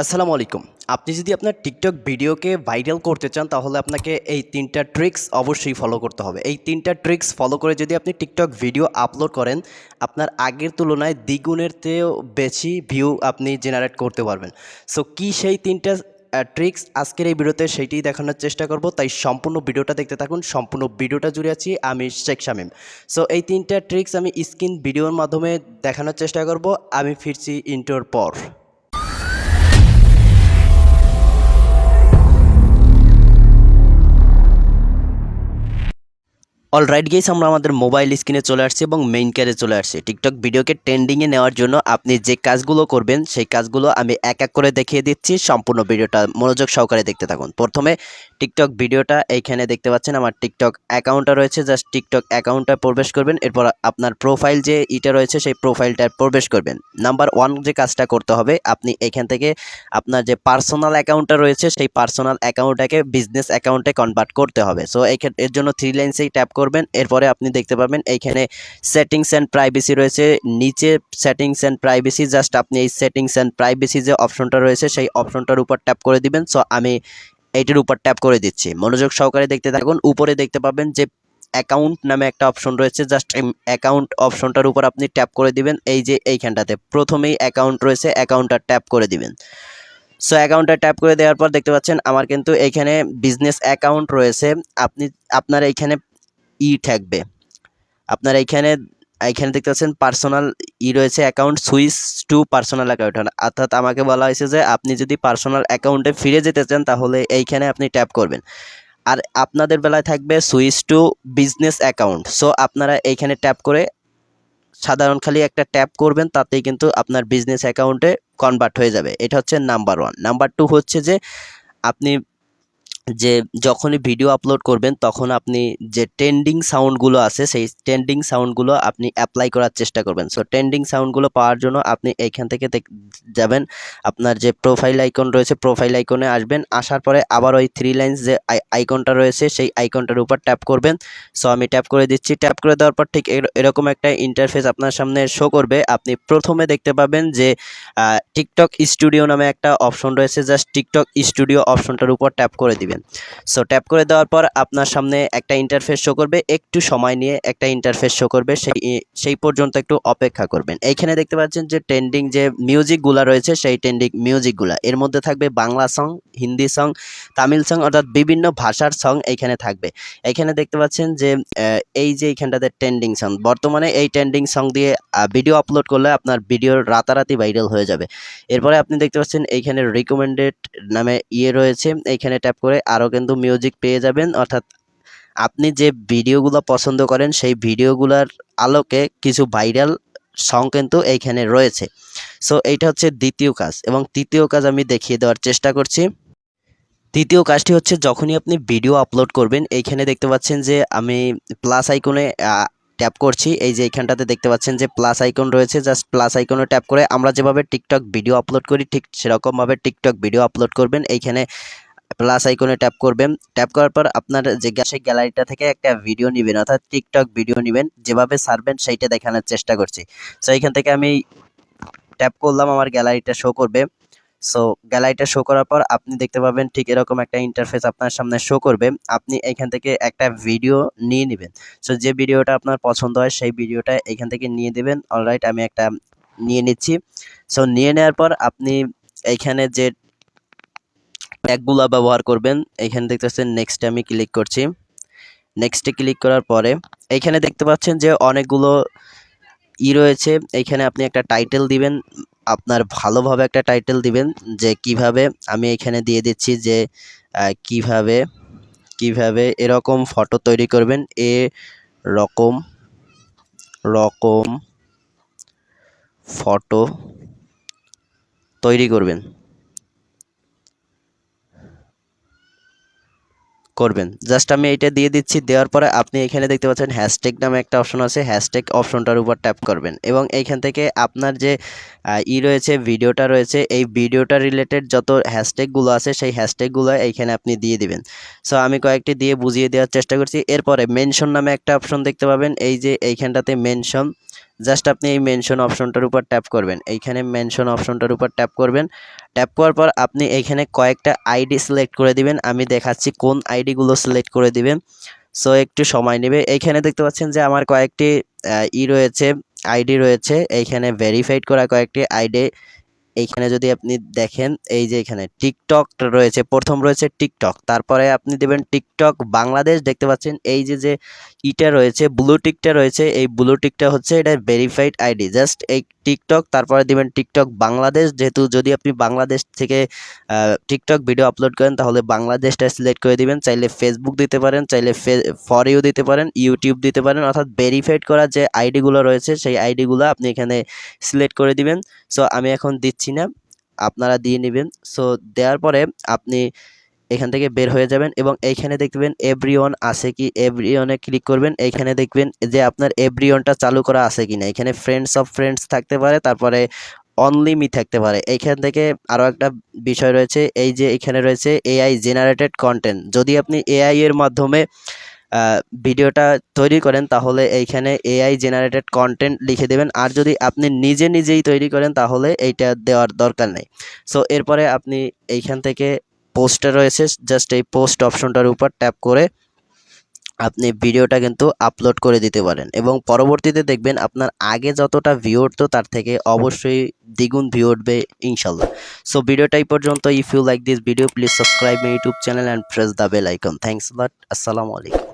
আসসালামু আলাইকুম। আপনি যদি আপনার টিকটক ভিডিওকে ভাইরাল করতে চান তাহলে আপনাকে এই ৩ টা ট্রিক্স অবশ্যই ফলো করতে হবে। এই ৩ টা ট্রিক্স ফলো করে যদি আপনি টিকটক ভিডিও আপলোড করেন, আপনার আগের তুলনায় দ্বিগুণের চেয়েও বেশি ভিউ আপনি জেনারেট করতে পারবেন। সো কি সেই ৩ টা ট্রিক্স আজকের এই ভিডিওতে সেইটিই দেখানোর চেষ্টা করব। তাই সম্পূর্ণ ভিডিওটা দেখতে থাকুন। সম্পূর্ণ ভিডিওটা জুড়ে আছি আমি শেখ শামীম। সো এই ৩ টা ট্রিক্স আমি স্ক্রিন ভিডিওর মাধ্যমে দেখানোর চেষ্টা করব। আমি ফিরছি ইন্ট্রোর পর। অলরাইট গাইস, আমরা আমাদের মোবাইল স্ক্রিনে চলে আসছি এবং মেইন ক্যারে চলে আসছি। টিকটক ভিডিওকে ট্রেন্ডিংয়ে নেওয়ার জন্য আপনি যে কাজগুলো করবেন সেই কাজগুলো আমি এক এক করে দেখিয়ে দিচ্ছি। সম্পূর্ণ ভিডিওটা মনোযোগ সহকারে দেখতে থাকুন। প্রথমে টিকটক ভিডিওটা এইখানে দেখতে পাচ্ছেন আমার টিকটক অ্যাকাউন্টটা রয়েছে। জাস্ট টিকটক অ্যাকাউন্টটা প্রবেশ করবেন, এরপর আপনার প্রোফাইল যে ইটা রয়েছে সেই প্রোফাইলটায় প্রবেশ করবেন। নাম্বার 1 যে কাজটা করতে হবে, আপনি এখান থেকে আপনার যে পার্সোনাল অ্যাকাউন্টটা রয়েছে সেই পার্সোনাল অ্যাকাউন্টটাকে বিজনেস অ্যাকাউন্টে কনভার্ট করতে হবে। সো এর জন্য 3 লাইনসেই ট্যাপ করবেন। এরপরে আপনি দেখতে পাবেন এইখানে সেটিংস অ্যান্ড প্রাইভেসি রয়েছে। নিচে সেটিংস অ্যান্ড প্রাইভেসি, জাস্ট আপনি এই সেটিংস অ্যান্ড প্রাইভেসি যে অপশনটা রয়েছে সেই অপশনটার উপর ট্যাপ করে দিবেন। সো আমি এইটির উপর ট্যাপ করে দিচ্ছি। মনোযোগ সহকারে দেখতে থাকুন। উপরে দেখতে পাবেন যে অ্যাকাউন্ট নামে একটা অপশন রয়েছে। জাস্ট অ্যাকাউন্ট অপশনটার উপর আপনি ট্যাপ করে দিবেন। এই যে এইখানটাতে প্রথমেই অ্যাকাউন্ট রয়েছে, অ্যাকাউন্টটা ট্যাপ করে দিবেন। সো অ্যাকাউন্টটা ট্যাপ করে দেওয়ার পর দেখতে পাচ্ছেন আমার কিন্তু এইখানে বিজনেস অ্যাকাউন্ট রয়েছে। আপনার এইখানে থাকবে, আপনার এইখানে এইখানে দেখতে পাচ্ছেন পার্সোনাল রয়েছে account switch to personal account. অর্থাৎ আমাকে বলা হয়েছে যে আপনি যদি পার্সোনাল অ্যাকাউন্টে ফিরে যেতে চান তাহলে এইখানে আপনি ট্যাপ করবেন। আর আপনাদের বেলায় থাকবে switch to business account. So আপনারা এইখানে ট্যাপ করে সাধারণ খালি একটা ট্যাপ করবেন, তাতেই কিন্তু আপনার বিজনেস অ্যাকাউন্টে কনভার্ট হয়ে যাবে। এটা হচ্ছে নাম্বার 1। নাম্বার 2 হচ্ছে যে আপনি যে যখনই ভিডিও আপলোড করবেন তখন আপনি যে ট্রেন্ডিং সাউন্ডগুলো আছে সেই ট্রেন্ডিং সাউন্ডগুলো আপনি অ্যাপ্লাই করার চেষ্টা করবেন। সো ট্রেন্ডিং সাউন্ডগুলো পাওয়ার জন্য আপনি এইখান থেকে যাবেন, আপনার যে প্রোফাইল আইকন রয়েছে প্রোফাইল আইকনে আসবেন। আসার পরে আবার ওই 3 লাইনস যে আইকনটা রয়েছে সেই আইকনটার উপর ট্যাপ করবেন। সো আমি ট্যাপ করে দিচ্ছি। ট্যাপ করে দেওয়ার পর ঠিক এরকম একটা ইন্টারফেস আপনার সামনে শো করবে। আপনি প্রথমে দেখতে পাবেন যে টিকটক স্টুডিও নামে একটা অপশন রয়েছে। জাস্ট টিকটক স্টুডিও অপশনটার উপর ট্যাপ করে দিবেন। সো ট্যাপ করে দেওয়ার পর আপনার সামনে একটা ইন্টারফেস শো করবে। একটু সময় নিয়ে একটা ইন্টারফেস শো করবে, সেই পর্যন্ত একটু অপেক্ষা করবেন। এইখানে দেখতে পাচ্ছেন যে ট্রেন্ডিং যে মিউজিকগুলো রয়েছে সেই ট্রেন্ডিং মিউজিকগুলো এর মধ্যে থাকবে Bangla song, Hindi song, Tamil song, অর্থাৎ বিভিন্ন ভাষার সং এইখানে থাকবে। এইখানে দেখতে পাচ্ছেন যে এই যে এইখানটাতে ট্রেন্ডিং সং, বর্তমানে এই ট্রেন্ডিং সং দিয়ে ভিডিও আপলোড করলে আপনার ভিডিও রাতারাতি ভাইরাল হয়ে যাবে। এরপরে আপনি দেখতে পাচ্ছেন এইখানে রিকমেন্ডেড নামে রয়েছে। এইখানে ট্যাপ করে আরও কিন্তু মিউজিক পেয়ে যাবেন। অর্থাৎ আপনি যে ভিডিওগুলো পছন্দ করেন সেই ভিডিওগুলোর আলোকে কিছু ভাইরাল সং কিন্তু এইখানে রয়েছে। সো এইটা হচ্ছে দ্বিতীয় কাজ, এবং তৃতীয় কাজ আমি দেখিয়ে দেওয়ার চেষ্টা করছি। তৃতীয় কাজটি হচ্ছে যখনই আপনি ভিডিও আপলোড করবেন এইখানে দেখতে পাচ্ছেন যে আমি প্লাস আইকনে ট্যাপ করছি। এই যে এইখানটাতে দেখতে পাচ্ছেন যে প্লাস আইকন রয়েছে। জাস্ট প্লাস আইকনে ট্যাপ করে আমরা যেভাবে টিকটক ভিডিও আপলোড করি ঠিক সেরকমভাবে টিকটক ভিডিও আপলোড করবেন। এইখানে প্লাস আইকনে ট্যাপ করবেন। ট্যাপ করার পর আপনার যে সেই গ্যালারিটা থেকে একটা ভিডিও নেবেন, অর্থাৎ টিকটক ভিডিও নেবেন, যেভাবে ছাড়বেন সেইটা দেখানোর চেষ্টা করছি। সো এইখান থেকে আমি ট্যাপ করলাম, আমার গ্যালারিটা শো করবে। সো গ্যালারিটা শো করার পর আপনি দেখতে পাবেন ঠিক এরকম একটা ইন্টারফেস আপনার সামনে শো করবে। আপনি এখান থেকে একটা ভিডিও নিয়ে নেবেন। সো যে ভিডিওটা আপনার পছন্দ হয় সেই ভিডিওটা এখান থেকে নিয়ে দেবেন। অলরাইট, আমি একটা নিয়ে নিচ্ছি। সো নিয়ে নেওয়ার পর আপনি এইখানে যে ট্যাগগুলো ব্যবহার করবেন এইখানে দেখতে পাচ্ছেন নেক্সটে আমি ক্লিক করছি। নেক্সটে ক্লিক করার পরে এইখানে দেখতে পাচ্ছেন যে অনেকগুলো রয়েছে। এইখানে আপনি একটা টাইটেল দিবেন, আপনার ভালোভাবে একটা টাইটেল দিবেন যে কিভাবে, আমি এখানে দিয়ে দিচ্ছি যে কিভাবে কিভাবে এরকম ফটো তৈরি করবেন, রকম রকম ফটো তৈরি করবেন। জাস্ট আমি এটা দিয়ে দিচ্ছি। দেওয়ার পরে আপনি এখানে দেখতে পাচ্ছেন হ্যাশট্যাগ নামে একটা অপশন আছে। হ্যাশট্যাগ অপশনটার উপর ট্যাপ করবেন এবং এইখান থেকে আপনার যে রয়েছে ভিডিওটা রয়েছে এই ভিডিওটা রিলেটেড যত হ্যাশট্যাগুলো আছে সেই হ্যাশট্যাগুলো এইখানে আপনি দিয়ে দিবেন। সো আমি কয়েকটি দিয়ে বুঝিয়ে দেওয়ার চেষ্টা করছি। এরপরে মেনশন নামে একটা অপশন দেখতে পাবেন। এই যে এইখানটাতে মেনশন, জাস্ট আপনি এই মেনশন অপশনটার উপর ট্যাপ করবেন। এইখানে মেনশন অপশনটার উপর ট্যাপ করবেন। ট্যাপ করার পর আপনি এইখানে কয়েকটা আইডি সিলেক্ট করে দিবেন। আমি দেখাচ্ছি কোন আইডিগুলো সিলেক্ট করে দিবেন। সো একটু সময় নেবে। এইখানে দেখতে পাচ্ছেন যে আমার কয়েকটি রয়েছে, আইডি রয়েছে। এইখানে ভেরিফাইড করা কয়েকটি আইডি। এইখানে যদি আপনি দেখেন, এই যে এখানে টিকটক রয়েছে, প্রথম রয়েছে টিকটক, তারপরে আপনি দেবেন টিকটক বাংলাদেশ। দেখতে পাচ্ছেন এই যে ইটা রয়েছে, ব্লু টিকটা রয়েছে, এই ব্লু টিকটা হচ্ছে এটা ভেরিফাইড আইডি। জাস্ট এই টিকটক, তারপরে দিবেন টিকটক বাংলাদেশ। যেহেতু যদি আপনি বাংলাদেশ থেকে টিকটক ভিডিও আপলোড করেন তাহলে বাংলাদেশটা সিলেক্ট করে দিবেন। চাইলে ফেসবুক দিতে পারেন, চাইলে ফর ইউ দিতে পারেন, ইউটিউব দিতে পারেন, অর্থাৎ ভেরিফাইড করা যে আইডিগুলো রয়েছে সেই আইডিগুলো আপনি এখানে সিলেক্ট করে দিবেন। সো আমি এখন দিচ্ছি না, আপনারা দিয়ে নেবেন। সো দেওয়ার পরে আপনি এখান থেকে বের হয়ে যাবেন এবং এইখানে দেখবেন এভরিওয়ান আছে কি, এভরিওয়ানে ক্লিক করবেন। এইখানে দেখবেন যে আপনার এভরিওয়ানটা চালু করা আছে কিনা। এখানে ফ্রেন্ডস অফ ফ্রেন্ডস থাকতে পারে, তারপরে অনলি মি থাকতে পারে। এইখান থেকে আরও একটা বিষয় রয়েছে, এই যে এখানে রয়েছে এআই জেনারেটেড কন্টেন্ট। যদি আপনি এআই এর মাধ্যমে ভিডিওটা তৈরি করেন তাহলে এইখানে এআই জেনারেটেড কন্টেন্ট লিখে দেবেন। আর যদি আপনি নিজেই তৈরি করেন তাহলে এইটা দেওয়ার দরকার নেই। সো এরপরে আপনি এইখান থেকে পোস্টার রয়েছে, জাস্ট এই পোস্ট অপশনটার উপর ট্যাপ করে আপনি ভিডিওটা কিন্তু আপলোড করে দিতে পারেন এবং পরবর্তীতে দেখবেন আপনার আগে যতটা ভিউ উঠতো তার থেকে অবশ্যই দ্বিগুণ ভিউ উঠবে ইনশাল্লাহ। সো ভিডিওটা এই পর্যন্ত। If you like this video please subscribe my YouTube channel and press the bell icon. Thanks lot. আসসালামু আলাইকুম।